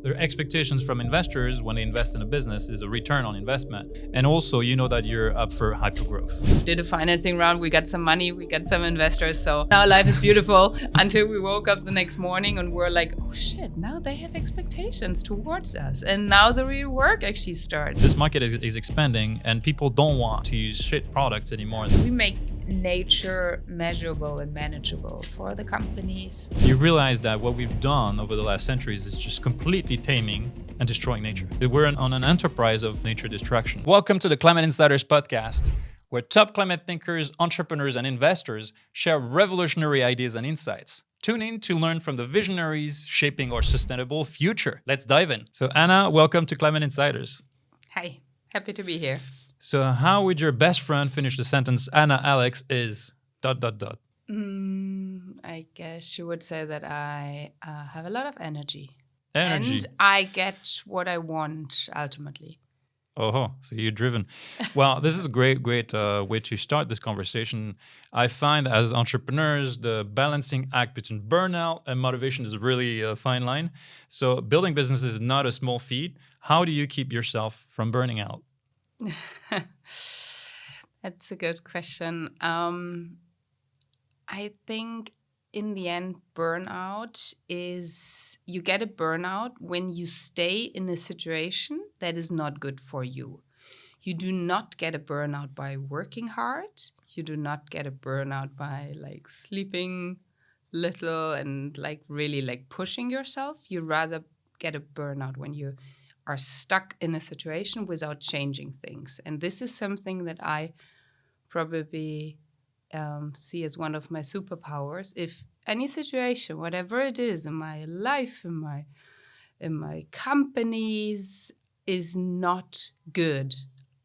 Their expectations from investors when they invest in a business is a return on investment. And also, you know that you're up for hypergrowth. Did a financing round, we got some money, we got some investors. So now life is beautiful until we woke up the next morning and we're like, oh shit, now they have expectations towards us. And now the real work actually starts. This market is expanding and people don't want to use shit products anymore. We make nature measurable and manageable for the companies. You realize that what we've done over the last centuries is just completely taming and destroying nature. We're on an enterprise of nature destruction. Welcome to the Climate Insiders podcast, where top climate thinkers, entrepreneurs, and investors share revolutionary ideas and insights. Tune in to learn from the visionaries shaping our sustainable future. Let's dive in. So Anna, welcome to Climate Insiders. Hi, happy to be here. So how would your best friend finish the sentence, Anna Alex is ... I guess you would say that I have a lot of energy. Energy. And I get what I want ultimately. Oh, so you're driven. Well, this is a great way to start this conversation. I find as entrepreneurs, the balancing act between burnout and motivation is really a fine line. So building business is not a small feat. How do you keep yourself from burning out? That's a good question. I think in the end, burnout is, you get a burnout when you stay in a situation that is not good for you. You do not get a burnout by working hard. You do not get a burnout by sleeping little and really pushing yourself. You rather get a burnout when you are stuck in a situation without changing things. And this is something that I probably see as one of my superpowers. If any situation, whatever it is in my life, in my companies, is not good,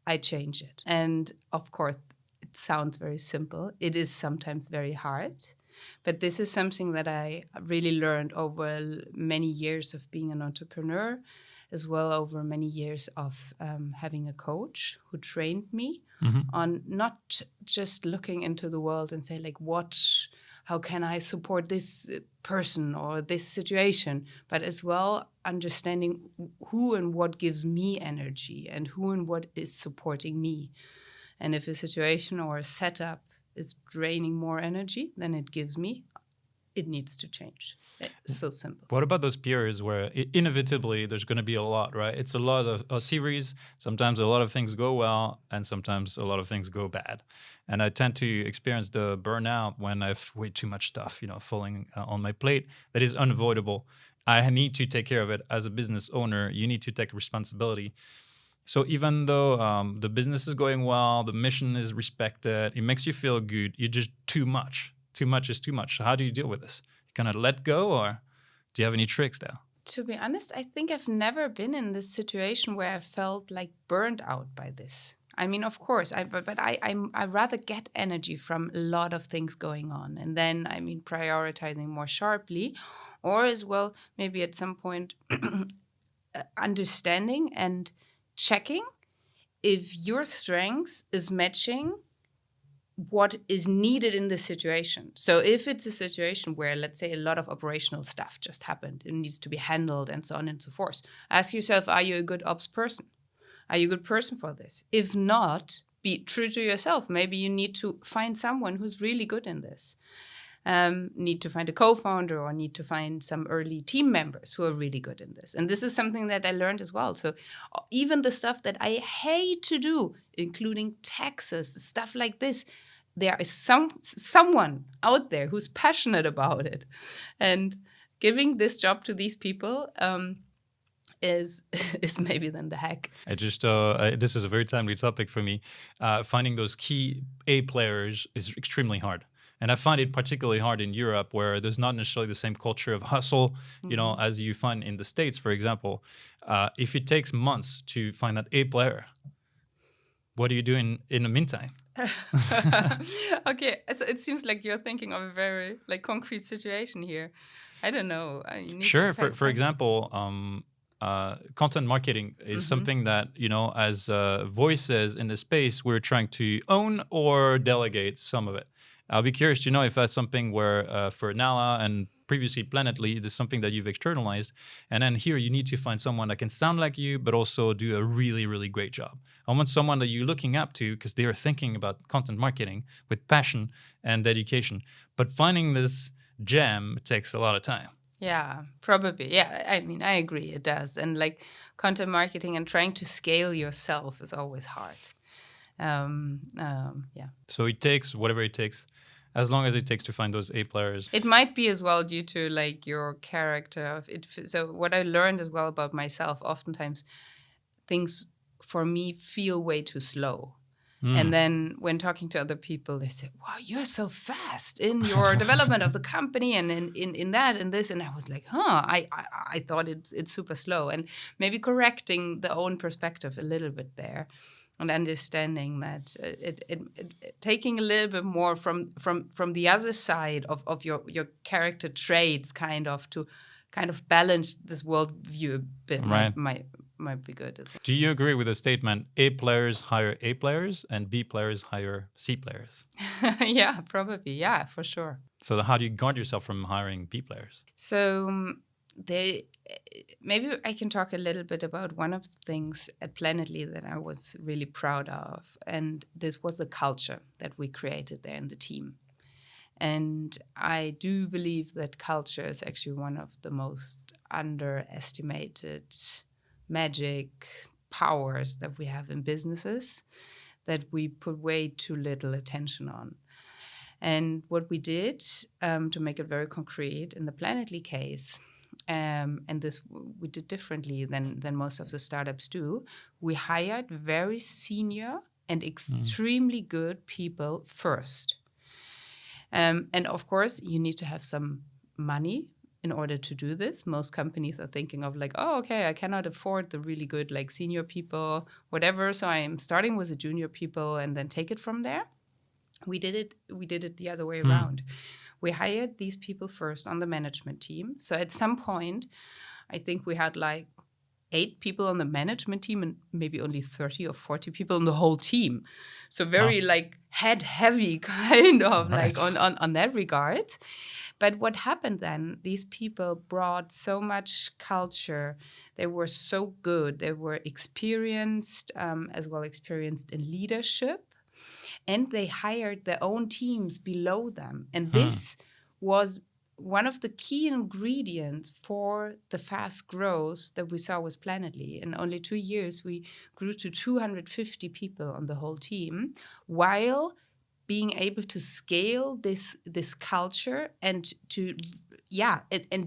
I change it. And of course, it sounds very simple. It is sometimes very hard. But this is something that I really learned over many years of being an entrepreneur, as well over many years of having a coach who trained me on not just looking into the world and say how can I support this person or this situation, but as well understanding who and what gives me energy and who and what is supporting me. And if a situation or a setup is draining more energy than it gives me, it needs to change. It's so simple. What about those periods where inevitably there's going to be a lot, right? It's a lot of a series. Sometimes a lot of things go well, and sometimes a lot of things go bad. And I tend to experience the burnout when I have way too much stuff, falling on my plate that is unavoidable. I need to take care of it as a business owner. You need to take responsibility. So even though the business is going well, the mission is respected, it makes you feel good, you're just too much. Too much is too much. So how do you deal with this? You kind of let go, or do you have any tricks there? To be honest, I think I've never been in this situation where I felt burned out by this. I mean, of course, I rather get energy from a lot of things going on. And then, prioritizing more sharply, or as well, maybe at some point, understanding and checking if your strengths is matching what is needed in the situation. So if it's a situation where, let's say, a lot of operational stuff just happened, it needs to be handled and so on and so forth, ask yourself, are you a good ops person? Are you a good person for this? If not, be true to yourself. Maybe you need to find someone who's really good in this. Need to find a co-founder or need to find some early team members who are really good in this. And this is something that I learned as well. So even the stuff that I hate to do, including taxes, stuff like this, there is someone out there who's passionate about it. And giving this job to these people is maybe then the hack. This is a very timely topic for me. Finding those key A players is extremely hard. And I find it particularly hard in Europe, where there's not necessarily the same culture of hustle, as you find in the States, for example. If it takes months to find that A player, what are you doing in the meantime? Okay, so it seems like you're thinking of a very concrete situation here. I don't know. Sure. For example, content marketing is something that, as voices in the space, we're trying to own or delegate some of it. I'll be curious to know if that's something where for Nala and previously Planetly, there's something that you've externalized. And then here you need to find someone that can sound like you, but also do a really, really great job. I want someone that you're looking up to because they are thinking about content marketing with passion and dedication. But finding this gem takes a lot of time. Yeah, probably. Yeah, I mean, I agree, it does. And like content marketing and trying to scale yourself is always hard. Yeah. So it takes whatever it takes, as long as it takes to find those A players. It might be as well due to like your character of it. So what I learned as well about myself, oftentimes things for me feel way too slow. And then when talking to other people, they say, wow, you're so fast in your development of the company and in that and this. And I was like, I thought it's super slow. And maybe correcting the own perspective a little bit there and understanding that taking a little bit more from the other side of your character traits kind of to kind of balance this worldview a bit Right. might be good as well. Do you agree with the statement A players hire A players and B players hire C players? Yeah, probably. Yeah, for sure. So how do you guard yourself from hiring B players? So maybe I can talk a little bit about one of the things at Planetly that I was really proud of. And this was the culture that we created there in the team. And I do believe that culture is actually one of the most underestimated magic powers that we have in businesses that we put way too little attention on. And what we did to make it very concrete in the Planetly case, and this we did differently than most of the startups do, we hired very senior and extremely good people first. And of course, you need to have some money in order to do this. Most companies are thinking of like, oh, okay, I cannot afford the really good like senior people, whatever. So I'm starting with the junior people and then take it from there. We did it the other way around. We hired these people first on the management team. So at some point, I think we had like 8 people on the management team and maybe only 30 or 40 people in the whole team. So very like head heavy kind of like on that regard. But what happened then, these people brought so much culture. They were so good. They were experienced, as well experienced in leadership. And they hired their own teams below them. And this was one of the key ingredients for the fast growth that we saw with Planetly. In only 2 years, we grew to 250 people on the whole team, while being able to scale this culture and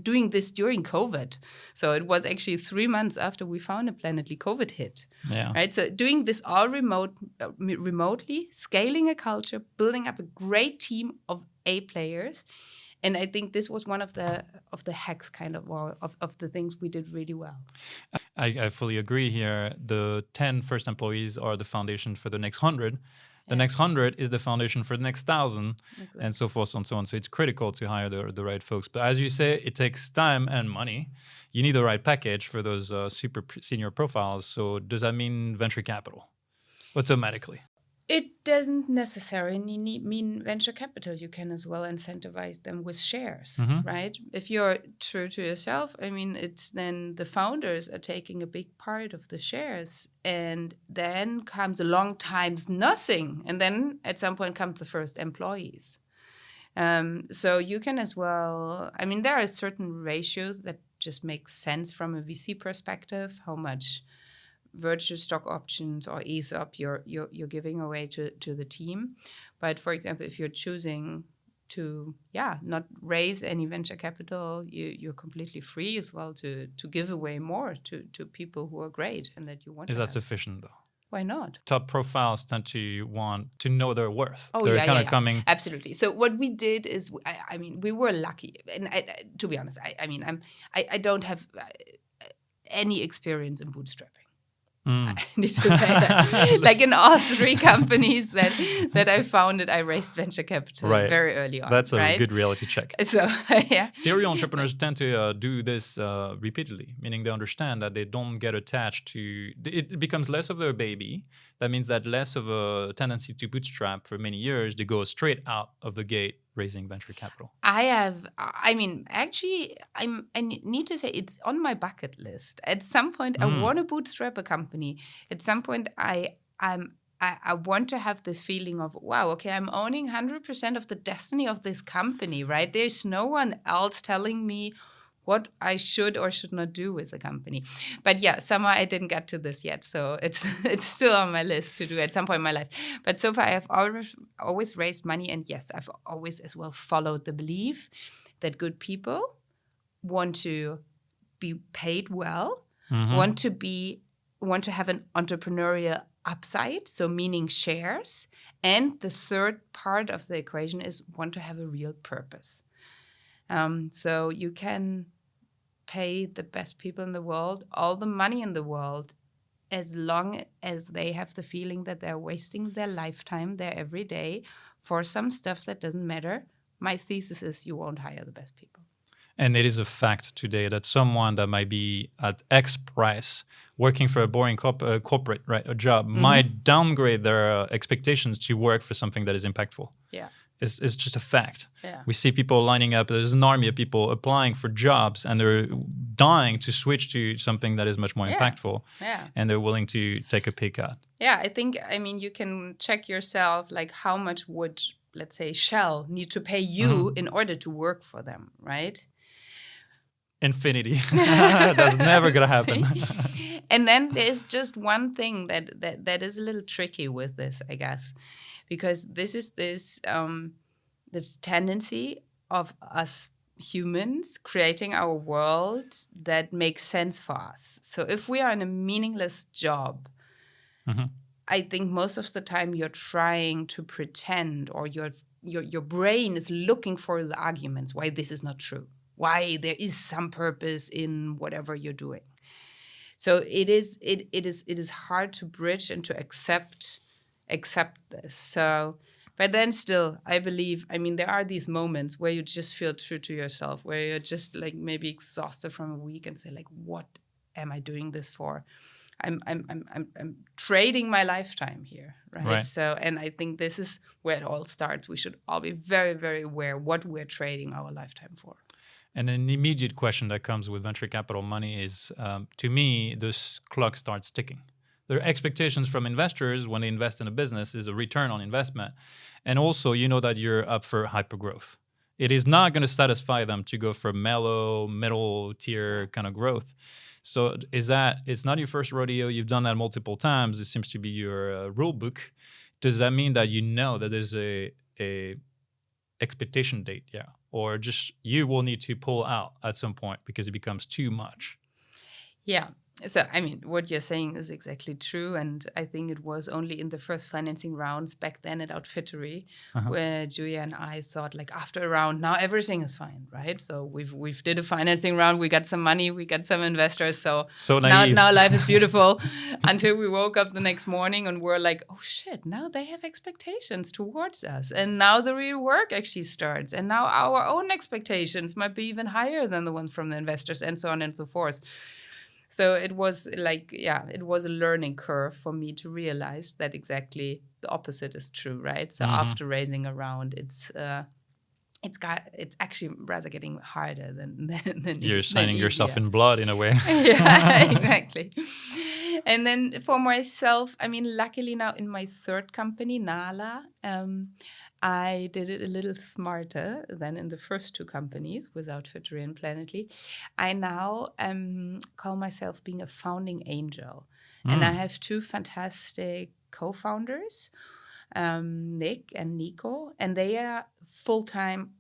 doing this during COVID. So it was actually 3 months after we founded Planetly, COVID hit. Yeah. Right. So doing this all remotely, scaling a culture, building up a great team of A players. And I think this was one of the hacks kind of the things we did really well. I fully agree here. The 10 first employees are the foundation for the next 100. The next 100 is the foundation for the next 1,000, exactly. And so forth and so on. So it's critical to hire the right folks. But as you say, it takes time and money. You need the right package for those super senior profiles. So does that mean venture capital automatically? It doesn't necessarily mean venture capital. You can as well incentivize them with shares, right? If you're true to yourself, I mean, it's then the founders are taking a big part of the shares, and then comes a long times nothing, and then at some point come the first employees. So you can as well, I mean, there are certain ratios that just make sense from a VC perspective, how much virtual stock options or ESOP you're giving away to the team. But for example, if you're choosing to not raise any venture capital, you're completely free as well to give away more to people who are great and that you want. Is that sufficient though? Why not? Top profiles tend to want to know their worth. Oh, They're kind of coming. Absolutely. So what we did is, I mean, we were lucky. And to be honest, I don't have any experience in bootstrapping. I need to say that. Like in all 3 companies that I founded, I raised venture capital very early on. That's a good reality check. So, yeah. Serial entrepreneurs tend to do this repeatedly, meaning they understand that they don't get attached to... It becomes less of their baby. That means that less of a tendency to bootstrap for many years. They go straight out of the gate raising venture capital? Actually, need to say it's on my bucket list. At some point, I Mm. want to bootstrap a company. At some point, I want to have this feeling of, wow, okay, I'm owning 100% of the destiny of this company, right? There's no one else telling me what I should or should not do with the company. But yeah, somehow I didn't get to this yet. So it's it's still on my list to do at some point in my life. But so far, I've always raised money. And yes, I've always as well followed the belief that good people want to be paid well, Mm-hmm. want to have an entrepreneurial upside, so meaning shares. And the third part of the equation is want to have a real purpose. So you can pay the best people in the world all the money in the world as long as they have the feeling that they're wasting their lifetime, their every day, for some stuff that doesn't matter. My thesis is you won't hire the best people. And it is a fact today that someone that might be at X price working for a boring corporate, right, a job, might downgrade their expectations to work for something that is impactful. Yeah. It's just a fact. Yeah. We see people lining up. There's an army of people applying for jobs, and they're dying to switch to something that is much more impactful. Yeah. And they're willing to take a pay cut. Yeah, I mean, you can check yourself, like how much would, let's say, Shell need to pay you in order to work for them, right? Infinity. That's never gonna happen. And then there's just one thing that is a little tricky with this, I guess, because this is this tendency of us humans creating our world that makes sense for us. So if we are in a meaningless job, I think most of the time you're trying to pretend, or your brain is looking for the arguments why this is not true, why there is some purpose in whatever you're doing. So it is hard to bridge and to accept this. So, but then still, I believe, I mean, there are these moments where you just feel true to yourself, where you're just like maybe exhausted from a week and say like, what am I doing this for? I'm trading my lifetime here, right? So, and I think this is where it all starts. We should all be very, very aware what we're trading our lifetime for. And an immediate question that comes with venture capital money is, to me, this clock starts ticking. Their expectations from investors when they invest in a business is a return on investment. And also, you know that you're up for hypergrowth. It is not going to satisfy them to go for mellow, middle tier kind of growth. So it's not your first rodeo. You've done that multiple times. It seems to be your rule book. Does that mean that you know that there's a expectation date? Yeah. Or just you will need to pull out at some point because it becomes too much? Yeah. So, I mean, what you're saying is exactly true. And I think it was only in the first financing rounds back then at Outfittery where Julia and I thought, like, after a round, now everything is fine, right? So we've did a financing round. We got some money. We got some investors. So now life is beautiful until we woke up the next morning and we're like, oh, shit, now they have expectations towards us. And now the real work actually starts. And now our own expectations might be even higher than the ones from the investors, and so on and so forth. So it was like, it was a learning curve for me to realize that exactly the opposite is true, right? So after raising a round, it's actually rather getting harder than you're signing yourself easier. in blood in a way. Yeah, exactly. And then for myself, I mean, luckily now in my third company, Nala, I did it a little smarter than in the first two companies with Outfittery and Planetly. I now call myself being a founding angel. And I have two fantastic co-founders, Nick and Nico, and they are full-time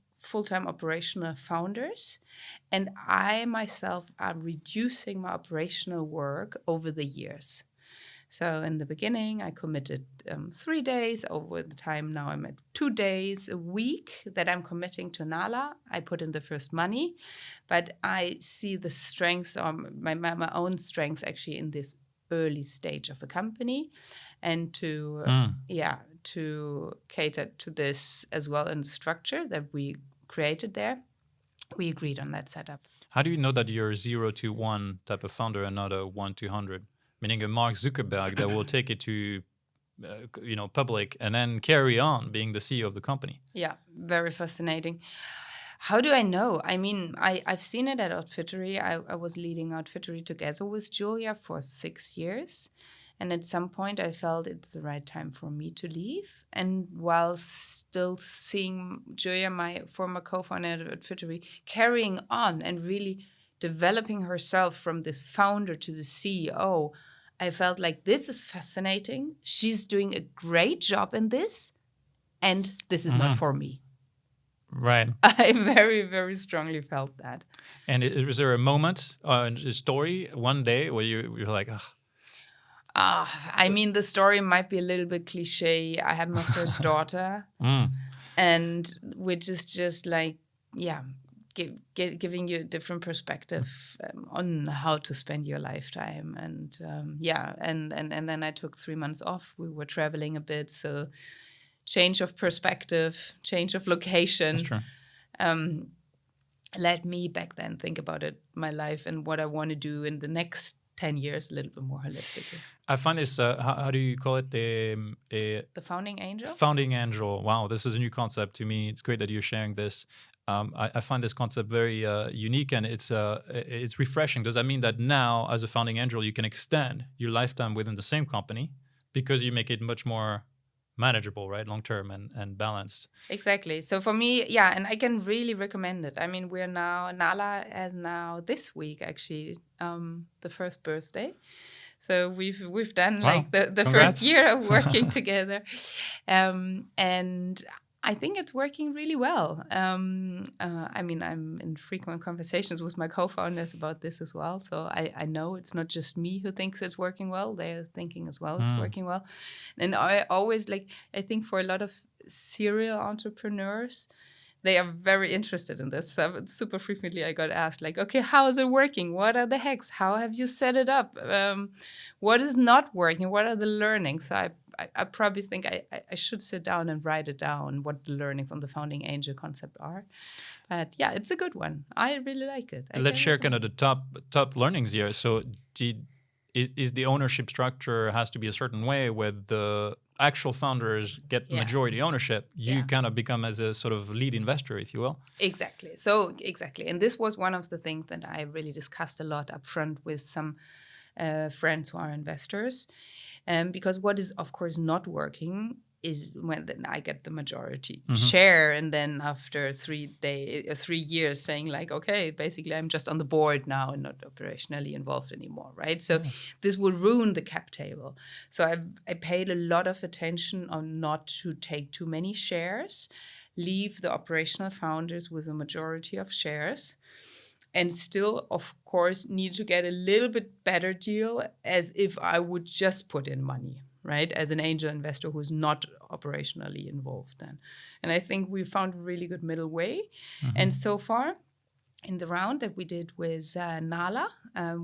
operational founders. And I myself are reducing my operational work over the years. So in the beginning, I committed 3 days. Over the time now, I'm at 2 days a week that I'm committing to Nala. I put in the first money, but I see the strengths, or my own strengths actually in this early stage of a company, and to cater to this as well in structure that we created there. We agreed on that setup. How do you know that you're 0 to 1 type of founder and not a 1 to 100? Meaning a Mark Zuckerberg that will take it to public, and then carry on being the CEO of the company. Yeah, very fascinating. How do I know? I mean, I've seen it at Outfittery. I was leading Outfittery together with Julia for 6 years. And at some point, I felt it's the right time for me to leave. And while still seeing Julia, my former co-founder at Outfittery, carrying on and really developing herself from this founder to the CEO, I felt like this is fascinating. She's doing a great job in this. And this is not for me. Right. I very, very strongly felt that. And was there a moment, a story, one day where you're like, oh. I mean, the story might be a little bit cliche. I had my first daughter, and which is just like, yeah, giving you a different perspective on how to spend your lifetime. And and then I took 3 months off. We were traveling a bit, so change of perspective, change of location. That's true. Let me back then think about my life and what I want to do in the next 10 years a little bit more holistically. I find this, how do you call it? The founding angel? Founding angel. Wow, this is a new concept to me. It's great that you're sharing this. I find this concept very unique, and it's refreshing. Does that mean that now, as a founding angel, you can extend your lifetime within the same company because you make it much more manageable, right? Long-term and balanced. Exactly. So for me, yeah, and I can really recommend it. I mean, Nala has now this week actually the first birthday. So we've done like the first year of working together. And I think it's working really well. I mean, I'm in frequent conversations with my co-founders about this as well. So I know it's not just me who thinks it's working well. They're thinking as well it's working well. And I always I think for a lot of serial entrepreneurs, they are very interested in this. So super frequently I got asked like, okay, how is it working? What are the hacks? How have you set it up? What is not working? What are the learnings? So I probably think I should sit down and write it down, what the learnings on the founding angel concept are. But yeah, it's a good one. I really like it. Let's share kind of the top learnings here. So is the ownership structure has to be a certain way where the actual founders get majority ownership, you kind of become as a sort of lead investor, if you will. Exactly. So exactly. And this was one of the things that I really discussed a lot up front with some friends who are investors. Because what is, of course, not working is when then I get the majority share, and then after 3 years saying like, okay, basically I'm just on the board now and not operationally involved anymore, right? So this will ruin the cap table. So I paid a lot of attention on not to take too many shares, leave the operational founders with a majority of shares, and still, of course, need to get a little bit better deal as if I would just put in money, right? As an angel investor who's not operationally involved then. And I think we found a really good middle way. And so far, in the round that we did with Nala,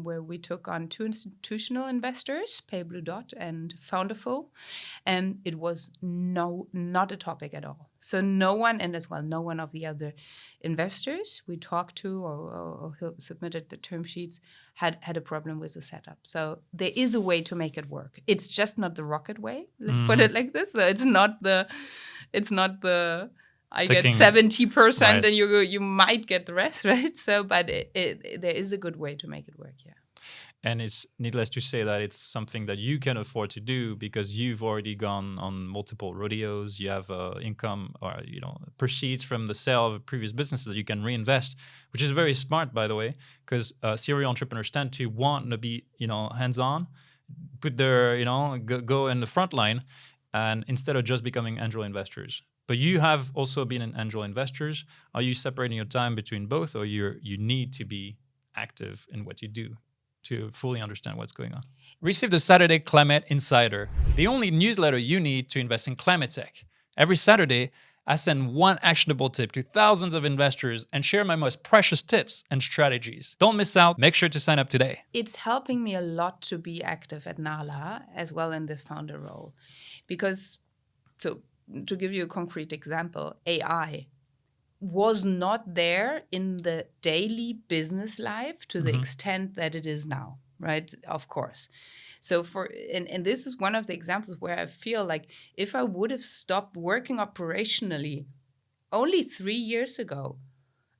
where we took on 2 institutional investors, Pay Blue Dot and Founderful, it was not a topic at all. So no one, and as well, no one of the other investors we talked to or who submitted the term sheets had a problem with the setup. So there is a way to make it work. It's just not the rocket way. Let's put it like this. So it's not the I get 70% and you might get the rest, right? So, but there is a good way to make it work, yeah. And it's needless to say that it's something that you can afford to do because you've already gone on multiple rodeos. You have income or proceeds from the sale of previous businesses that you can reinvest, which is very smart, by the way, because serial entrepreneurs tend to want to be hands-on, put their go in the front line, and instead of just becoming angel investors. But you have also been an angel investors. Are you separating your time between both, or you need to be active in what you do to fully understand what's going on? Receive the Saturday Climate Insider, the only newsletter you need to invest in climate tech. Every Saturday, I send one actionable tip to thousands of investors and share my most precious tips and strategies. Don't miss out. Make sure to sign up today. It's helping me a lot to be active at Nala as well in this founder role. Because, to give you a concrete example, AI was not there in the daily business life to the extent that it is now, right? Of course. So and this is one of the examples where I feel like if I would have stopped working operationally only 3 years ago,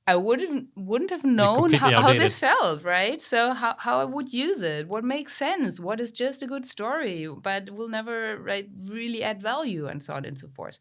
I wouldn't have Be known completely how this outdated. felt, right? So how I would use it, what makes sense, what is just a good story, but will never really add value, and so on and so forth.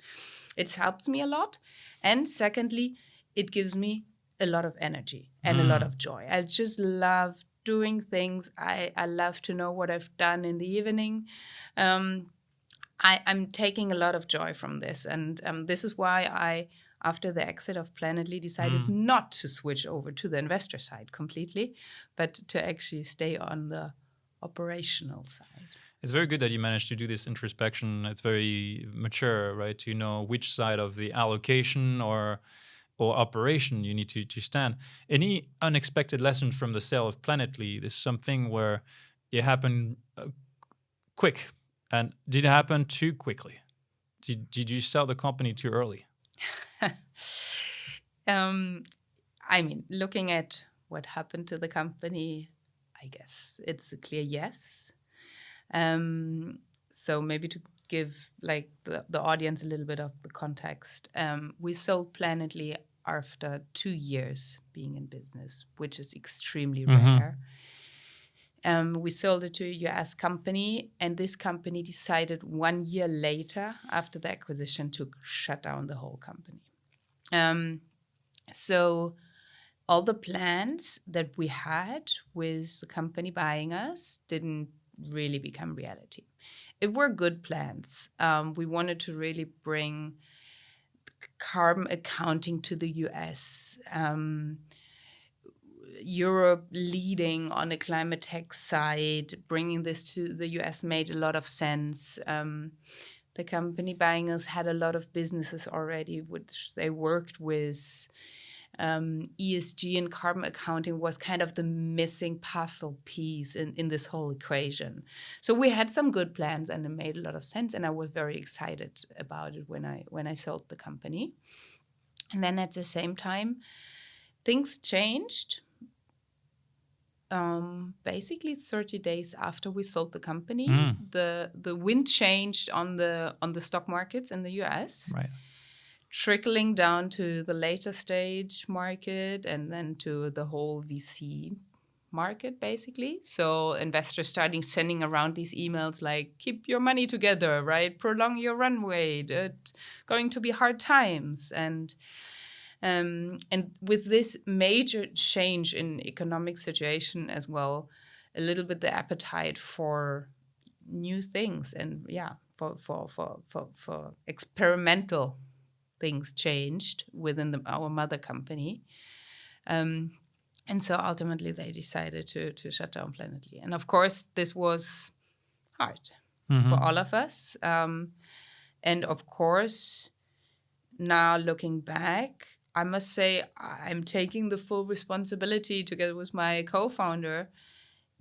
It helps me a lot. And secondly, it gives me a lot of energy and a lot Mm. of joy. I just love doing things. I love to know what I've done in the evening. I'm taking a lot of joy from this. And this is why I, after the exit of Planetly, decided Mm. not to switch over to the investor side completely, but to actually stay on the operational side. It's very good that you managed to do this introspection. It's very mature, right? To know which side of the allocation or operation you need to stand. Any unexpected lesson from the sale of Planetly? This is something where it happened quick, and did it happen too quickly? Did you sell the company too early? I mean, looking at what happened to the company, I guess it's a clear yes. So maybe to give like the audience a little bit of the context, we sold Planetly after 2 years being in business, which is extremely rare. We sold it to a US company, and this company decided 1 year later, after the acquisition, to shut down the whole company. So all the plans that we had with the company buying us didn't really become reality. It were good plans. We wanted to really bring carbon accounting to the US. Europe leading on the climate tech side, bringing this to the US made a lot of sense. The company buying us had a lot of businesses already, which they worked with. ESG and carbon accounting was kind of the missing puzzle piece in this whole equation. So we had some good plans, and it made a lot of sense, and I was very excited about it when I sold the company. And then at the same time, things changed. Basically 30 days after we sold the company, the wind changed on the stock markets in the US. Right. Trickling down to the later stage market and then to the whole VC market, basically. So investors starting sending around these emails like, keep your money together, right? Prolong your runway. It's going to be hard times. And with this major change in economic situation as well, a little bit the appetite for new things and for experimental things changed within our mother company. And so ultimately they decided to shut down Planetly. And of course, this was hard for all of us. And of course, now looking back, I must say I'm taking the full responsibility together with my co-founder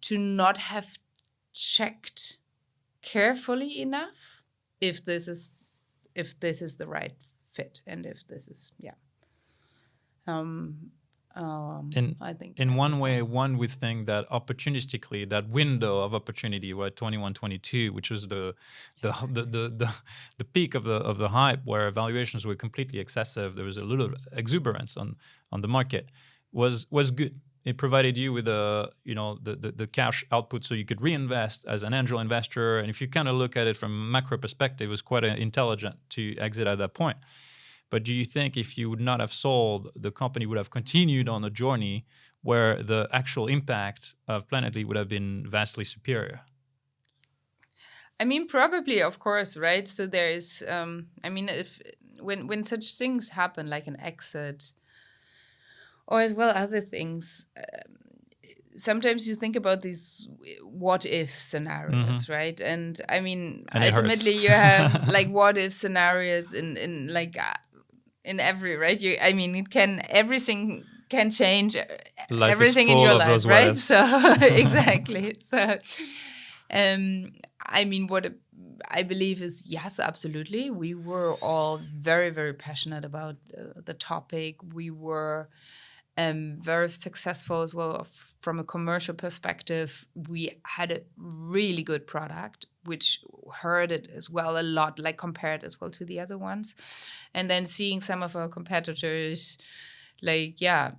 to not have checked carefully enough if this is the right fit and if this is I think in that's one it. way, one would think that opportunistically, that window of opportunity, right, 21, 22, which was the peak of the hype, where valuations were completely excessive. There was a little exuberance on the market. Was good. It provided you with the cash output, so you could reinvest as an angel investor. And if you kind of look at it from a macro perspective, it was quite intelligent to exit at that point. But do you think if you would not have sold, the company would have continued on a journey where the actual impact of Planetly would have been vastly superior? I mean, probably, of course, right? So there is, I mean, if when such things happen, like an exit, or as well other things, sometimes you think about these what if scenarios, right? And I mean, And it hurts. ultimately, you have like what if scenarios in every, right? I mean, everything can change Life is everything in full your of life, those what right? ifs. So exactly. So, I mean, what I believe is yes, absolutely. We were all very, very passionate about the topic. We were very successful as well from a commercial perspective. We had a really good product, which hurt it as well a lot, like compared as well to the other ones. And then seeing some of our competitors,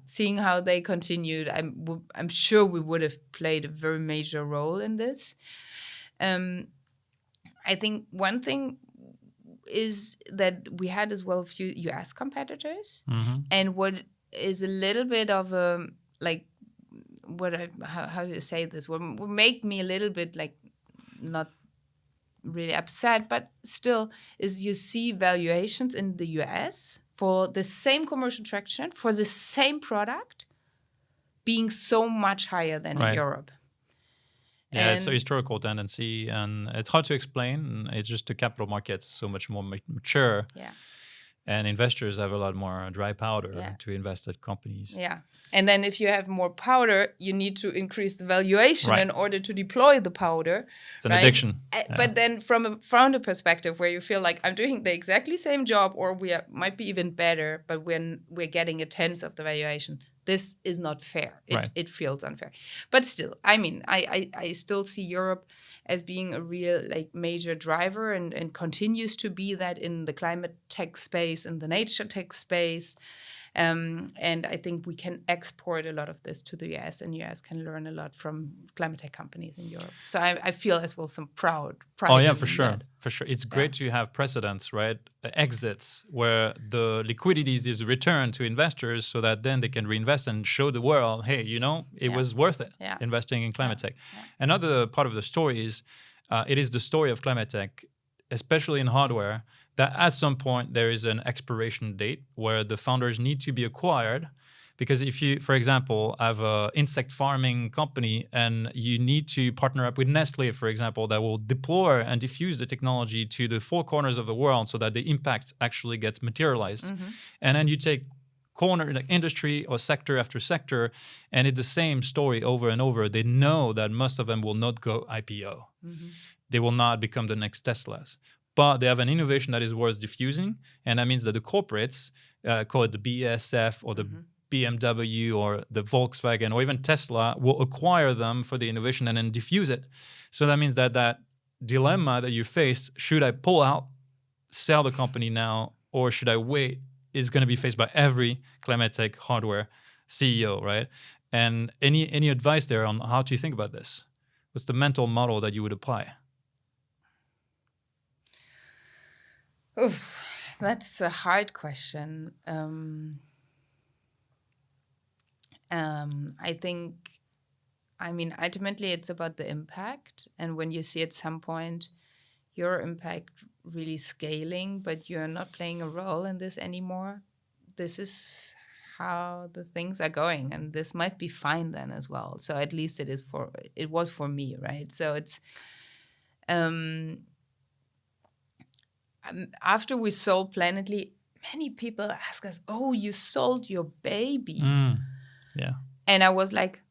seeing how they continued, I'm sure we would have played a very major role in this. I think one thing is that we had as well a few US competitors, and what is a little bit of a how do you say this? What make me a little bit not really upset, but still, is you see valuations in the US for the same commercial traction for the same product being so much higher than in Europe. Yeah, it's a historical tendency, and it's hard to explain. It's just the capital market's so much more mature. Yeah. And investors have a lot more dry powder to invest at companies. Yeah. And then if you have more powder, you need to increase the valuation in order to deploy the powder. It's an addiction. But then from a founder perspective, where you feel like I'm doing the exactly same job, or we might be even better, but when we're getting a tenth of the valuation, this is not fair. It feels unfair. But still, I mean, I still see Europe as being a real major driver and continues to be that in the climate tech space and the nature tech space. And I think we can export a lot of this to the US, and US can learn a lot from climate tech companies in Europe. So I feel as well some pride. Oh yeah, for sure. For sure. It's great to have precedents, right? Exits where the liquidity is returned to investors so that then they can reinvest and show the world, hey, it was worth it investing in climate tech. Yeah. Another part of the story is it is the story of climate tech, especially in hardware, that at some point there is an expiration date where the founders need to be acquired. Because if you, for example, have an insect farming company and you need to partner up with Nestle, for example, that will deploy and diffuse the technology to the four corners of the world so that the impact actually gets materialized. Mm-hmm. And then you take industry or sector after sector, and it's the same story over and over. They know that most of them will not go IPO. Mm-hmm. They will not become the next Teslas. But they have an innovation that is worth diffusing, and that means that the corporates, call it the BASF or the BMW or the Volkswagen or even Tesla, will acquire them for the innovation and then diffuse it. So that means that dilemma that you face, should I pull out, sell the company now, or should I wait, is going to be faced by every climate tech hardware CEO, right? And any advice there on how to think about this? What's the mental model that you would apply? Oof, that's a hard question. I think, ultimately it's about the impact. And when you see at some point your impact really scaling, but you're not playing a role in this anymore, this is how the things are going. And this might be fine then as well. So at least it was for me, right? So it's... after we sold Planetly, many people ask us, "Oh, you sold your baby." Yeah. And I was like,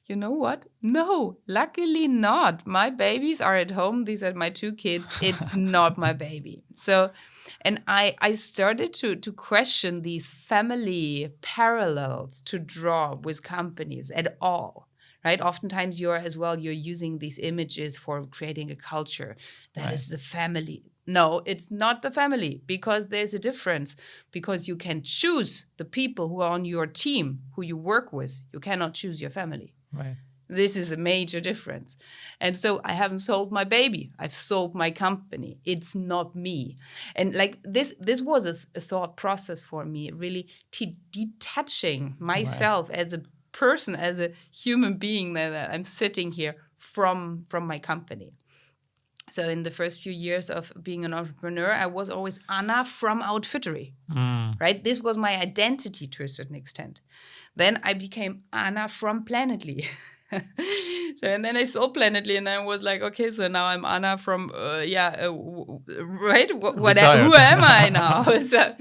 you know what? No, luckily not. My babies are at home. These are my two kids. It's not my baby. So, and I started to question these family parallels to draw with companies at all. Right? Oftentimes you're using these images for creating a culture that is the family. No, it's not the family, because there's a difference. Because you can choose the people who are on your team, who you work with. You cannot choose your family. Right. This is a major difference. And so I haven't sold my baby. I've sold my company. It's not me. And this was a thought process for me, really detaching myself as a person, as a human being, that I'm sitting here from my company. So in the first few years of being an entrepreneur, I was always Anna from Outfittery, right? This was my identity to a certain extent. Then I became Anna from Planetly. And then I sold Planetly, and I was like, okay, so now I'm Anna from, right? Who am I now? So,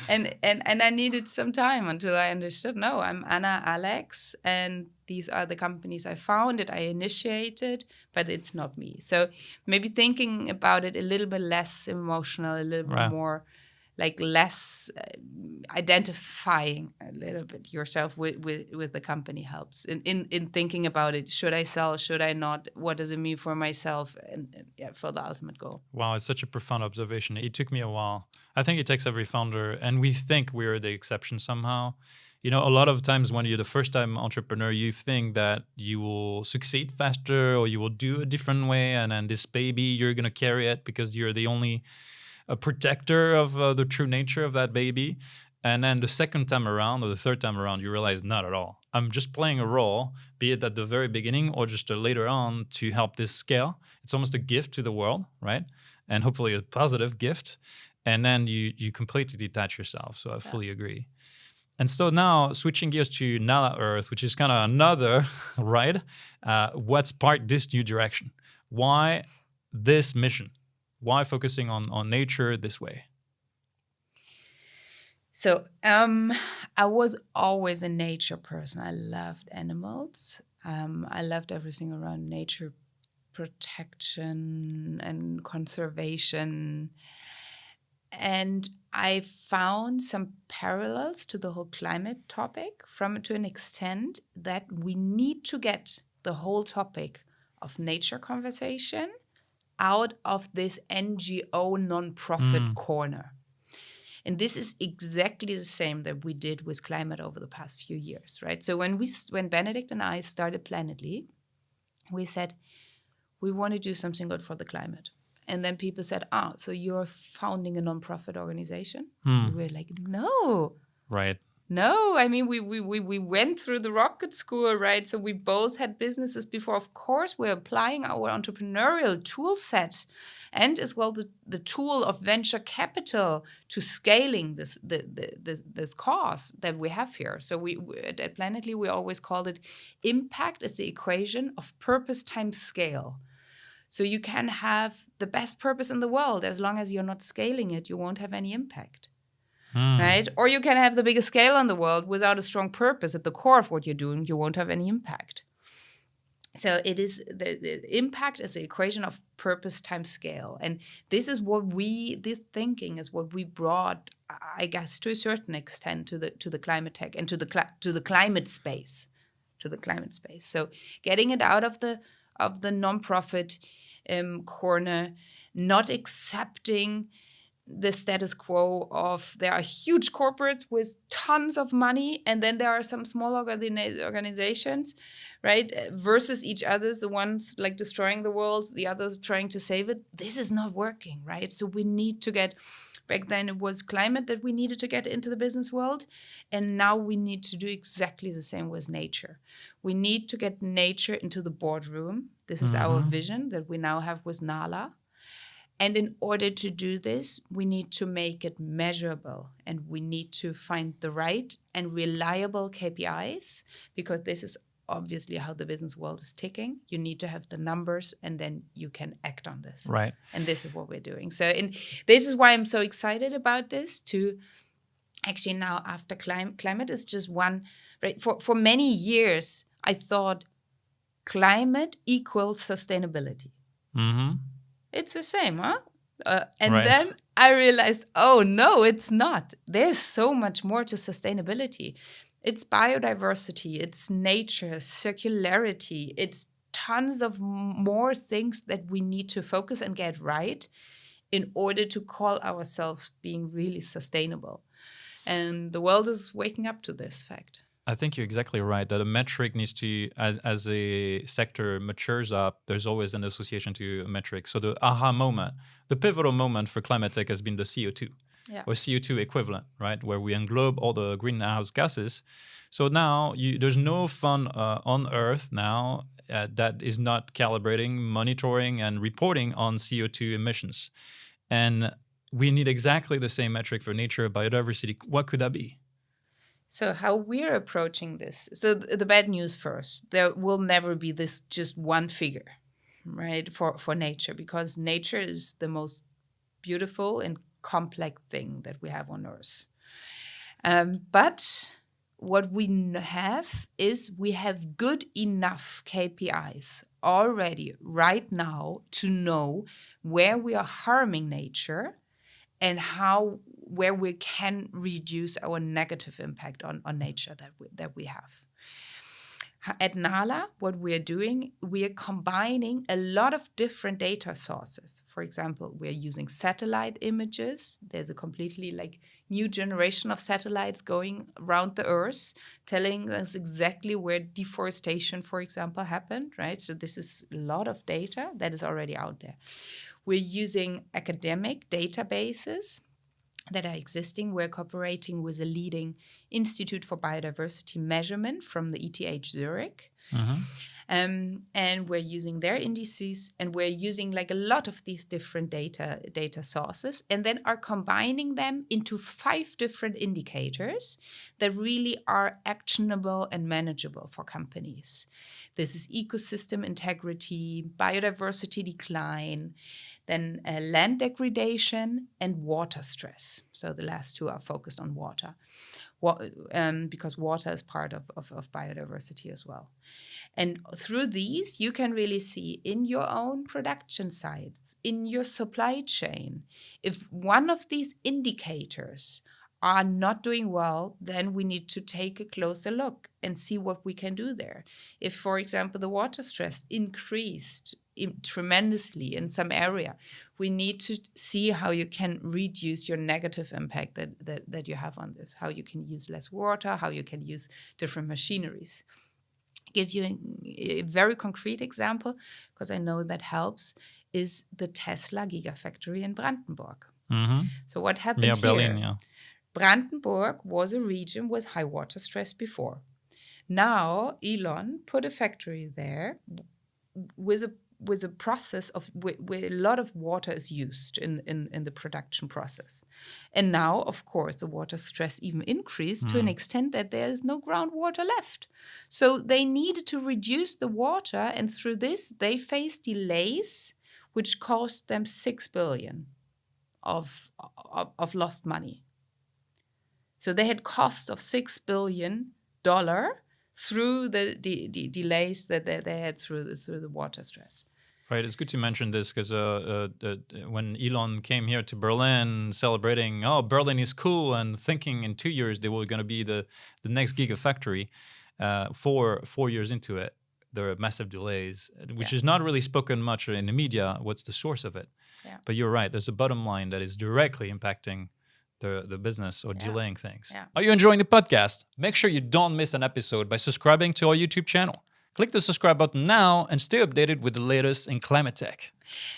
and I needed some time until I understood, no, I'm Anna Alex, and these are the companies I founded, I initiated, but it's not me. So maybe thinking about it a little bit less emotional, a little bit more like less identifying a little bit yourself with the company helps in thinking about it. Should I sell? Should I not? What does it mean for myself? And yeah, for the ultimate goal. Wow, it's such a profound observation. It took me a while. I think it takes every founder, and we think we're the exception somehow. You know, a lot of times when you're the first time entrepreneur, you think that you will succeed faster or you will do a different way. And then this baby, you're going to carry it because you're the only protector of the true nature of that baby. And then the second time around or the third time around, you realize not at all. I'm just playing a role, be it at the very beginning or just later on to help this scale. It's almost a gift to the world, right? And hopefully a positive gift. And then you completely detach yourself. So I fully agree. And so now switching gears to Nala Earth, which is kind of another ride, what sparked this new direction? Why this mission? Why focusing on nature this way? So I was always a nature person. I loved animals. I loved everything around nature protection and conservation. And I found some parallels to the whole climate topic to an extent that we need to get the whole topic of nature conversation out of this NGO nonprofit corner. And this is exactly the same that we did with climate over the past few years, right? So when Benedict and I started Planetly, we said, we want to do something good for the climate. And then people said, so you're founding a nonprofit organization? We were like, no. Right. No, I mean, we went through the rocket school, right? So we both had businesses before. Of course, we're applying our entrepreneurial tool set and as well the tool of venture capital to scaling this cause that we have here. So we at Planetly, we always called it impact as the equation of purpose times scale. So you can have the best purpose in the world. As long as you're not scaling it, you won't have any impact. Right? Or you can have the biggest scale in the world without a strong purpose at the core of what you're doing, you won't have any impact. So it is the impact is the equation of purpose times scale. And this is this thinking is what we brought, I guess, to a certain extent to the climate tech and to the climate space. So getting it out of the nonprofit corner, not accepting the status quo of there are huge corporates with tons of money and then there are some small organizations, right, versus each other, the ones like destroying the world, the others trying to save it. This is not working, right? So we need to get, back then it was climate that we needed to get into the business world, and now we need to do exactly the same with nature. We need to get nature into the boardroom. This is our vision that we now have with Nala. And in order to do this, we need to make it measurable and we need to find the right and reliable KPIs, because this is obviously how the business world is ticking. You need to have the numbers and then you can act on this. Right. And this is what we're doing. So this is why I'm so excited about this, to actually now after climate is just one, right? For many years, I thought climate equals sustainability. It's the same, huh? Then I realized, oh, no, it's not. There's so much more to sustainability. It's biodiversity, it's nature, circularity. It's tons of more things that we need to focus and get right in order to call ourselves being really sustainable. And the world is waking up to this fact. I think you're exactly right that a metric needs to, as a sector matures up, there's always an association to a metric. So the aha moment, the pivotal moment for climate tech has been the CO2 or CO2 equivalent, right? Where we englobe all the greenhouse gases. So now there's no fund on Earth now that is not calibrating, monitoring, and reporting on CO2 emissions. And we need exactly the same metric for nature, biodiversity. What could that be? So how we're approaching this. So the bad news first, there will never be this just one figure, right, for nature, because nature is the most beautiful and complex thing that we have on Earth. But what we have is we have good enough KPIs already right now to know where we are harming nature and how where we can reduce our negative impact on nature that we have. At Nala, what we are doing, we are combining a lot of different data sources. For example, we are using satellite images. There's a completely new generation of satellites going around the Earth, telling us exactly where deforestation, for example, happened, right? So this is a lot of data that is already out there. We're using academic databases that are existing. We're cooperating with a leading Institute for Biodiversity Measurement from the ETH Zurich. And we're using their indices, and we're using a lot of these different data sources, and then are combining them into 5 different indicators that really are actionable and manageable for companies. This is ecosystem integrity, biodiversity decline, then land degradation, and water stress. So the last 2 are focused on water, because water is part of biodiversity as well. And through these, you can really see in your own production sites, in your supply chain, if one of these indicators are not doing well, then we need to take a closer look and see what we can do there. If, for example, the water stress increased tremendously in some area, we need to see how you can reduce your negative impact that you have on this, how you can use less water, how you can use different machineries. Give you a very concrete example, because I know that helps, is the Tesla Gigafactory in Brandenburg. So what happened here? Berlin, yeah. Brandenburg was a region with high water stress before. Now Elon put a factory there with a process of where a lot of water is used in the production process. And now, of course, the water stress even increased to an extent that there is no groundwater left. So they needed to reduce the water, and through this, they faced delays, which cost them $6 billion of lost money. So they had cost of $6 billion through the delays that they had through the water stress. Right, it's good to mention this because when Elon came here to Berlin celebrating, Berlin is cool, and thinking in 2 years they were going to be the next gigafactory, 4 years into it, there are massive delays, which is not really spoken much in the media. What's the source of it? Yeah. But you're right, there's a bottom line that is directly impacting the business or delaying things. Yeah. Are you enjoying the podcast? Make sure you don't miss an episode by subscribing to our YouTube channel. Click the subscribe button now and stay updated with the latest in climate tech.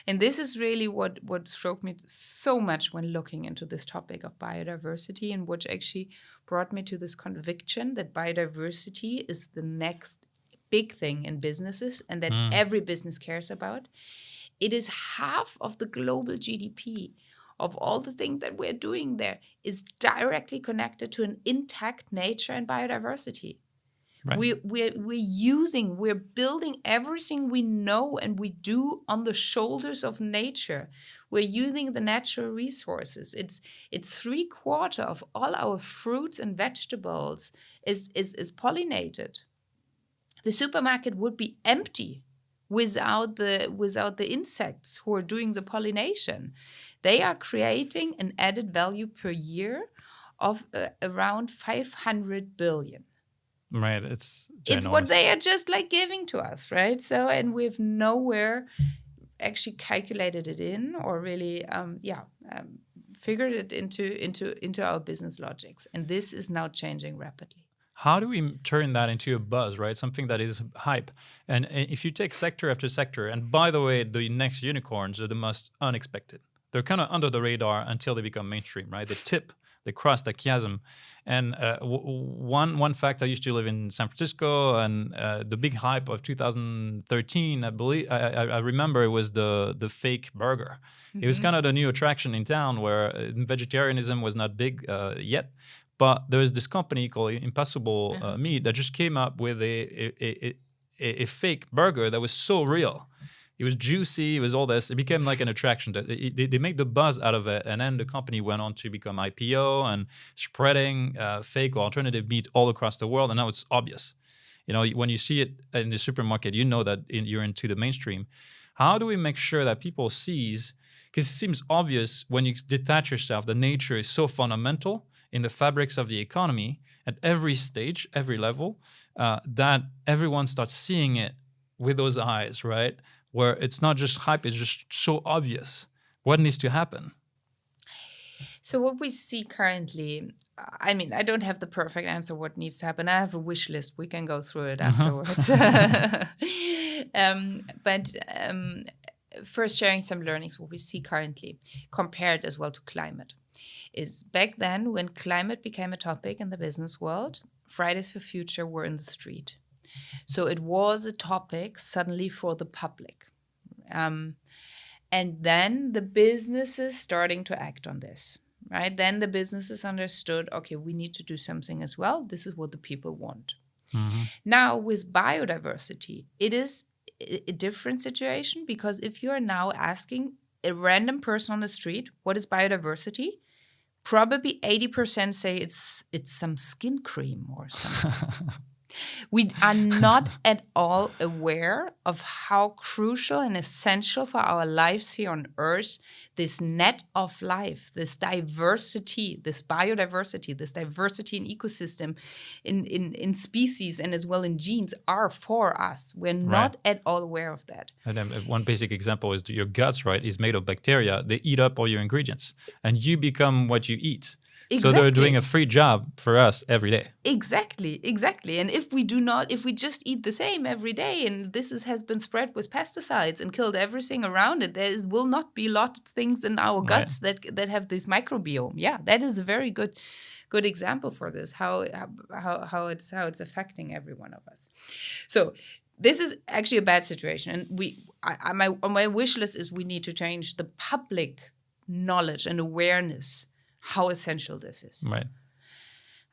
And this is really what struck me so much when looking into this topic of biodiversity, and which actually brought me to this conviction that biodiversity is the next big thing in businesses, and that every business cares about. It is half of the global GDP. Of all the things that we're doing there is directly connected to an intact nature and biodiversity. Right. We're building everything we know and we do on the shoulders of nature. We're using the natural resources. It's 3/4 of all our fruits and vegetables is pollinated. The supermarket would be empty without the insects who are doing the pollination. They are creating an added value per year of around 500 billion. Right, it's what they are just giving to us, right? So, and we've nowhere actually calculated it in, or really, figured it into our business logics. And this is now changing rapidly. How do we turn that into a buzz, right? Something that is hype. And if you take sector after sector, and by the way, the next unicorns are the most unexpected. They're kind of under the radar until they become mainstream, right? They cross the chasm. And one fact, I used to live in San Francisco, and the big hype of 2013, I believe, I remember it was the fake burger. It was kind of the new attraction in town, where vegetarianism was not big yet. But there was this company called Impossible Meat that just came up with a fake burger that was so real. It was juicy. It was all this. It became like an attraction. They made the buzz out of it, and then the company went on to become IPO and spreading fake or alternative meat all across the world. And now it's obvious. You know, when you see it in the supermarket, you know that you're into the mainstream. How do we make sure that people sees? Because it seems obvious when you detach yourself that nature is so fundamental in the fabrics of the economy at every stage, every level, that everyone starts seeing it with those eyes, right? Where it's not just hype, it's just so obvious. What needs to happen? So what we see currently, I mean, I don't have the perfect answer what needs to happen. I have a wish list. We can go through it afterwards. First, sharing some learnings, what we see currently, compared as well to climate, is back then when climate became a topic in the business world, Fridays for Future were in the street. So it was a topic suddenly for the public. And then the businesses starting to act on this, right? Then the businesses understood, okay, we need to do something as well. This is what the people want. Now with biodiversity, it is a different situation, because if you are now asking a random person on the street, what is biodiversity? Probably 80% say it's some skin cream or something. We are not at all aware of how crucial and essential for our lives here on Earth this net of life, this diversity, this biodiversity, this diversity in ecosystem, in species and as well in genes are for us. We're not at all aware of that. And then one basic example is your guts, right, is made of bacteria. They eat up all your ingredients and you become what you eat. Exactly. So they're doing a free job for us every day. Exactly. And if we just eat the same every day, and this has been spread with pesticides and killed everything around it, there will not be a lot of things in our guts that have this microbiome. Yeah, that is a very good example for this, how it's affecting every one of us. So this is actually a bad situation, and on my wish list is we need to change the public knowledge and awareness how essential this is. Right.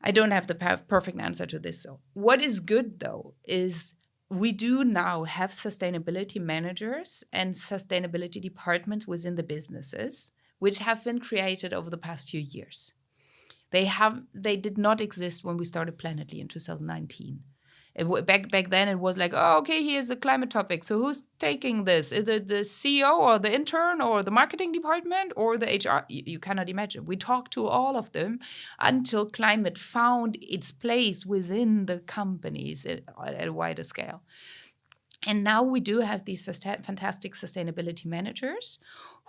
I don't have the perfect answer to this, though. What is good, though, is we do now have sustainability managers and sustainability departments within the businesses, which have been created over the past few years. They did not exist when we started Planetly in 2019. Back then, it was like, oh, okay, here's a climate topic. So who's taking this? Is it the CEO or the intern or the marketing department or the HR? You cannot imagine. We talked to all of them until climate found its place within the companies at a wider scale. And now we do have these fantastic sustainability managers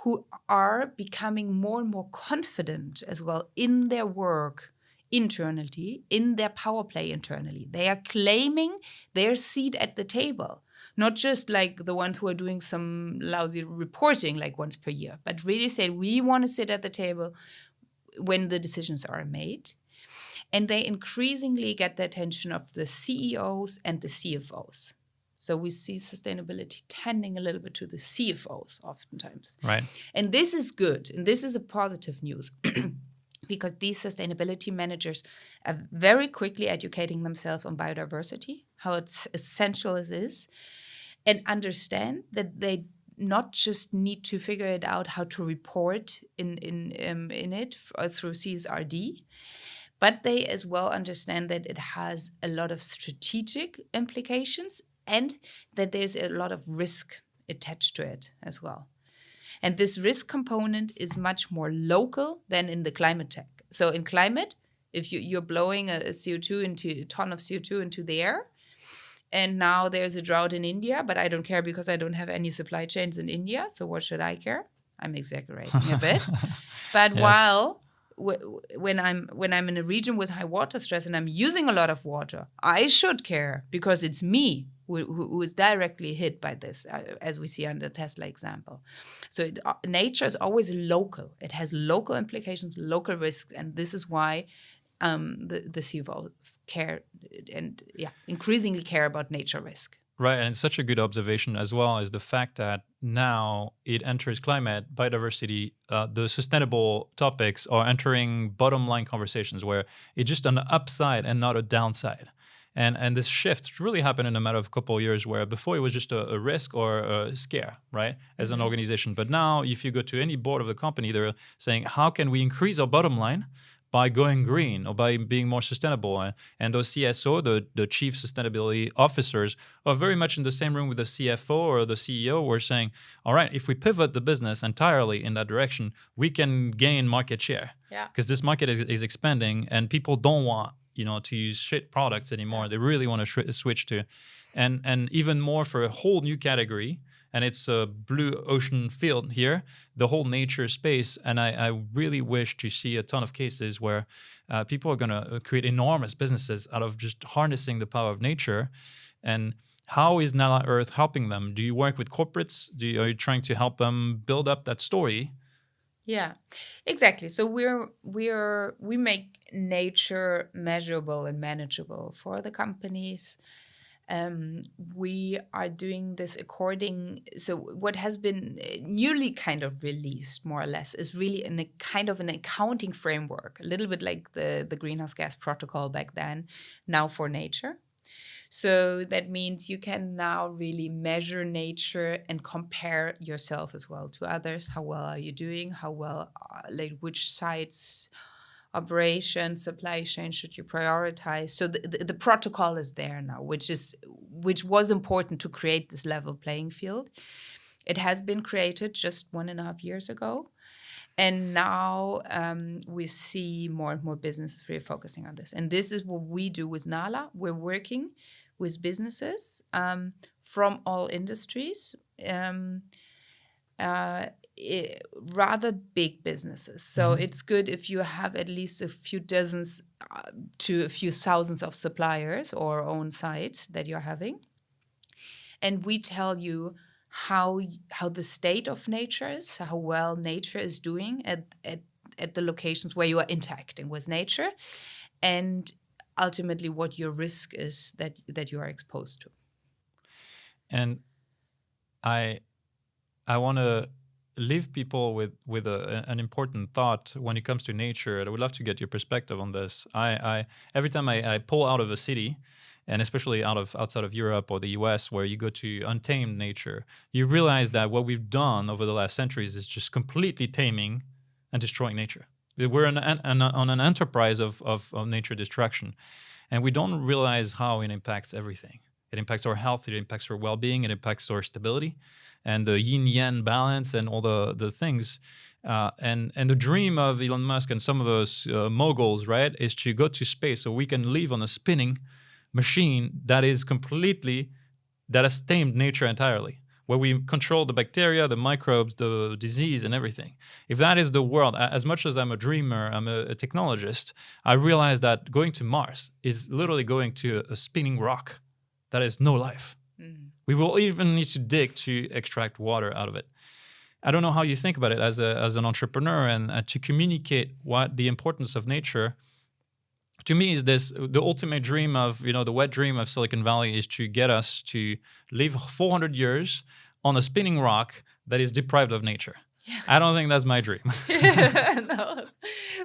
who are becoming more and more confident as well in their work internally, in their power play internally. They are claiming their seat at the table, not just like the ones who are doing some lousy reporting like once per year, but really say, we want to sit at the table when the decisions are made. And they increasingly get the attention of the CEOs and the CFOs. So we see sustainability tending a little bit to the CFOs oftentimes. Right. And this is good. And this is a positive news. Because these sustainability managers are very quickly educating themselves on biodiversity, how it's essential it is, and understand that they not just need to figure it out how to report in it through CSRD, but they as well understand that it has a lot of strategic implications and that there's a lot of risk attached to it as well. And this risk component is much more local than in the climate tech. So in climate, if you're blowing a ton of CO2 into the air, and now there's a drought in India, but I don't care because I don't have any supply chains in India. So what should I care? I'm exaggerating a bit. But yes. When I'm in a region with high water stress and I'm using a lot of water, I should care because it's me who is directly hit by this, as we see on the Tesla example. So nature is always local. It has local implications, local risks, and this is why the CFOs care and increasingly care about nature risk. Right, and it's such a good observation as well as the fact that now it enters climate, biodiversity, the sustainable topics are entering bottom line conversations where it's just an upside and not a downside. And this shift really happened in a matter of a couple of years where before it was just a risk or a scare, right, as an organization. But now if you go to any board of the company, they're saying, how can we increase our bottom line by going green or by being more sustainable. And those CSO, the chief sustainability officers, are very much in the same room with the CFO or the CEO. We're saying, all right, if we pivot the business entirely in that direction, we can gain market share. Yeah. Because this market is expanding and people don't want, to use shit products anymore. Yeah. They really want to switch to, and even more for a whole new category. And it's a blue ocean field here, the whole nature space. And I really wish to see a ton of cases where people are going to create enormous businesses out of just harnessing the power of nature. And how is Nala Earth helping them? Do you work with corporates? Are you trying to help them build up that story? Yeah, exactly. So we make nature measurable and manageable for the companies. We are doing this so what has been newly kind of released, more or less, is really in a kind of an accounting framework, a little bit like the greenhouse gas protocol back then, now for nature. So that means you can now really measure nature and compare yourself as well to others. How well are you doing? How well, which sites, operation, supply chain should you prioritize? So the protocol is there now, which was important to create this level playing field. It has been created just 1.5 years ago. And now we see more and more businesses really focusing on this. And this is what we do with Nala. We're working with businesses from all industries, rather big businesses. So it's good if you have at least a few dozens to a few thousands of suppliers or own sites that you're having. And we tell you how the state of nature is, how well nature is doing at the locations where you are interacting with nature, and ultimately what your risk is that you are exposed to. And I want to leave people with an important thought when it comes to nature. I would love to get your perspective on this. I every time I pull out of a city, and especially outside of Europe or the US, where you go to untamed nature, you realize that what we've done over the last centuries is just completely taming and destroying nature. We're on an enterprise of nature destruction, and we don't realize how it impacts everything. It impacts our health, it impacts our well-being, it impacts our stability, and the yin-yang balance and all the things. And the dream of Elon Musk and some of those moguls, right, is to go to space so we can live on a spinning machine that has tamed nature entirely, where we control the bacteria, the microbes, the disease, and everything. If that is the world, as much as I'm a dreamer, I'm a technologist, I realize that going to Mars is literally going to a spinning rock that has no life. We will even need to dig to extract water out of it. I don't know how you think about it as an entrepreneur and to communicate what the importance of nature. To me, is the ultimate dream of, the wet dream of Silicon Valley is to get us to live 400 years on a spinning rock that is deprived of nature. Yeah. I don't think that's my dream. No,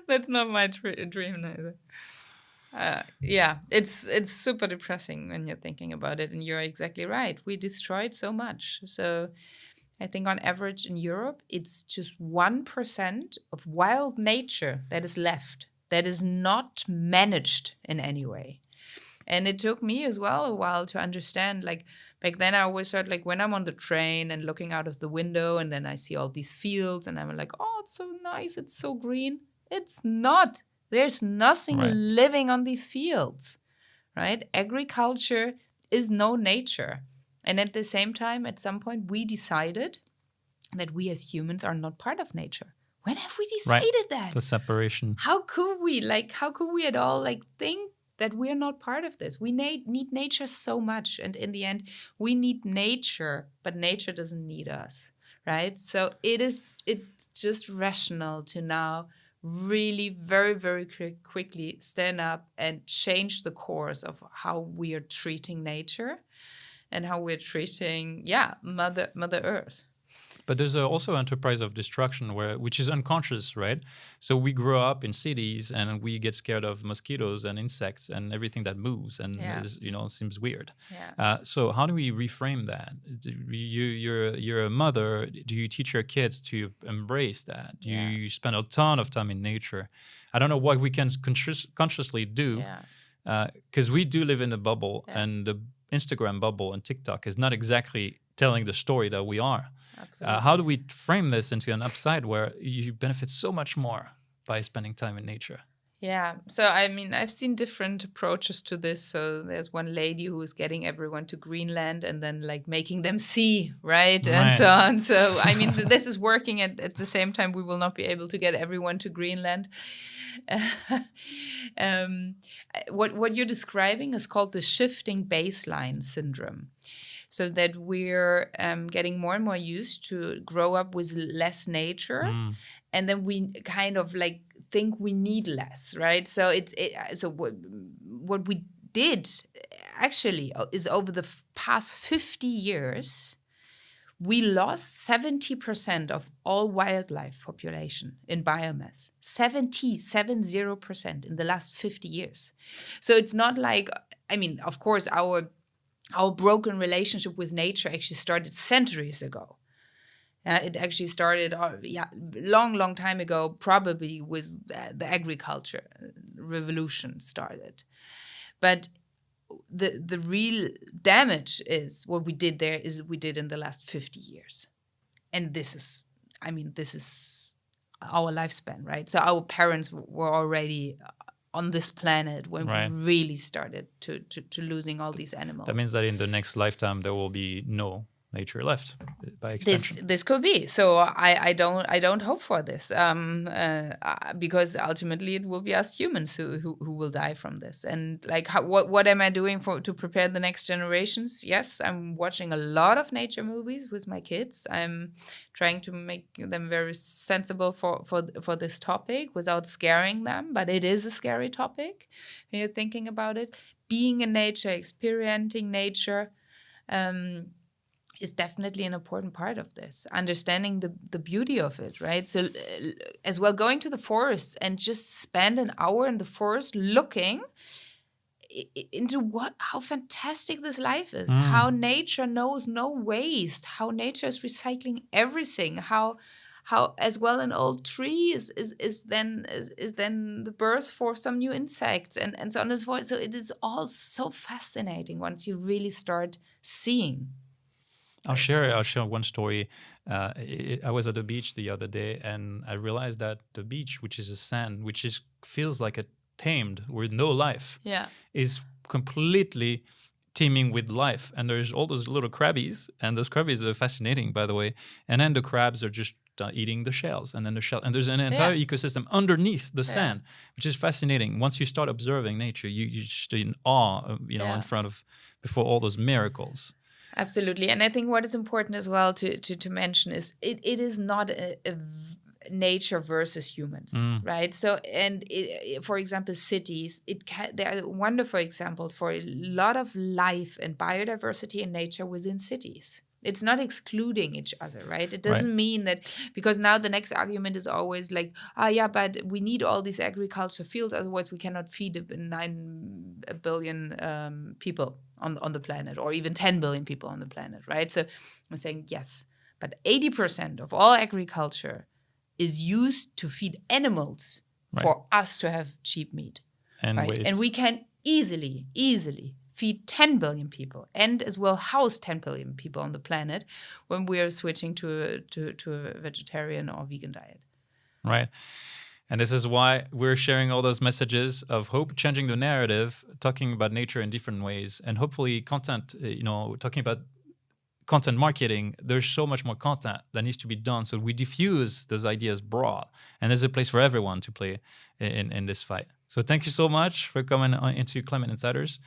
that's not my dream neither. It's super depressing when you're thinking about it, and you're exactly right. We destroyed so much. So I think on average in Europe, it's just 1% of wild nature that is left, that is not managed in any way. And it took me as well a while to understand, back then I always thought, when I'm on the train and looking out of the window and then I see all these fields and I'm like, oh, it's so nice, it's so green. It's not. There's nothing living on these fields, right? Agriculture is no nature. And at the same time, at some point, we decided that we as humans are not part of nature. When have we decided that? The separation. How could we at all think that we're not part of this? We need nature so much. And in the end, we need nature, but nature doesn't need us, right? So it's just rational to now really very, very quickly stand up and change the course of how we are treating nature and how we're treating, Mother Earth. But there's also enterprise of destruction which is unconscious, right? So we grow up in cities and we get scared of mosquitoes and insects and everything that moves and seems weird. Yeah. So how do we reframe that? You're a mother. Do you teach your kids to embrace that? Do you spend a ton of time in nature? I don't know what we can consciously do, because we do live in a bubble, and the Instagram bubble and TikTok is not exactly telling the story that we are. How do we frame this into an upside where you benefit so much more by spending time in nature? Yeah. So, I mean, I've seen different approaches to this. So there's one lady who is getting everyone to Greenland and then like making them see, right? And so on. So, I mean, this is working. At the same time, we will not be able to get everyone to Greenland. What you're describing is called the shifting baseline syndrome. So that we're getting more and more used to grow up with less nature, and then we kind of like think we need less, right? So what we did actually is over the past 50 years, we lost 70% of all wildlife population in biomass. 70% in the last 50 years. So it's not like, I mean, of course, our broken relationship with nature actually started centuries ago. It actually started long time ago, probably with the agriculture revolution started. But the real damage is what we did there is we did in the last 50 years. And this is our lifespan, right? So our parents were already on this planet when we really started to losing all these animals. That means that in the next lifetime there will be no nature left by extension. This could be. So I don't hope for this, because ultimately it will be us humans who will die from this. And like what am I doing to prepare the next generations? Yes, I'm watching a lot of nature movies with my kids. I'm trying to make them very sensible for this topic without scaring them. But it is a scary topic when you're thinking about it. Being in nature, experiencing nature, is definitely an important part of this, understanding the beauty of it, right? So as well, going to the forest and just spend an hour in the forest looking into how fantastic this life is, how nature knows no waste, how nature is recycling everything, how as well an old tree is then the birth for some new insects and so on and so forth. So it is all so fascinating once you really start seeing. I'll share one story. I was at the beach the other day, and I realized that the beach, which is a sand, feels like a tamed with no life, is completely teeming with life. And there's all those little crabbies, and those crabbies are fascinating, by the way. And then the crabs are just eating the shells, and then the shell, and there's an entire ecosystem underneath the sand, which is fascinating. Once you start observing nature, you're just in awe, in front of before all those miracles. Absolutely. And I think what is important as well to mention is it is not a nature versus humans, right? So, and for example, cities, they are wonderful examples for a lot of life and biodiversity in nature within cities. It's not excluding each other, right? It doesn't mean that, because now the next argument is always like, but we need all these agriculture fields, otherwise we cannot feed 9 billion people on the planet, or even 10 billion people on the planet, right? So I'm saying yes, but 80% of all agriculture is used to feed animals for us to have cheap meat. And waste. And we can easily feed 10 billion people and as well house 10 billion people on the planet when we are switching to a vegetarian or vegan diet. Right. And this is why we're sharing all those messages of hope, changing the narrative, talking about nature in different ways, and hopefully content, talking about content marketing. There's so much more content that needs to be done. So we diffuse those ideas broad, and there's a place for everyone to play in this fight. So thank you so much for coming into Climate Insiders.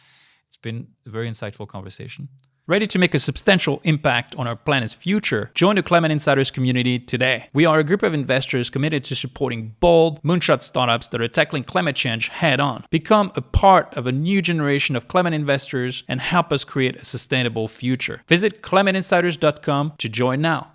It's been a very insightful conversation. Ready to make a substantial impact on our planet's future? Join the Climate Insiders community today. We are a group of investors committed to supporting bold, moonshot startups that are tackling climate change head on. Become a part of a new generation of climate investors and help us create a sustainable future. Visit climateinsiders.com to join now.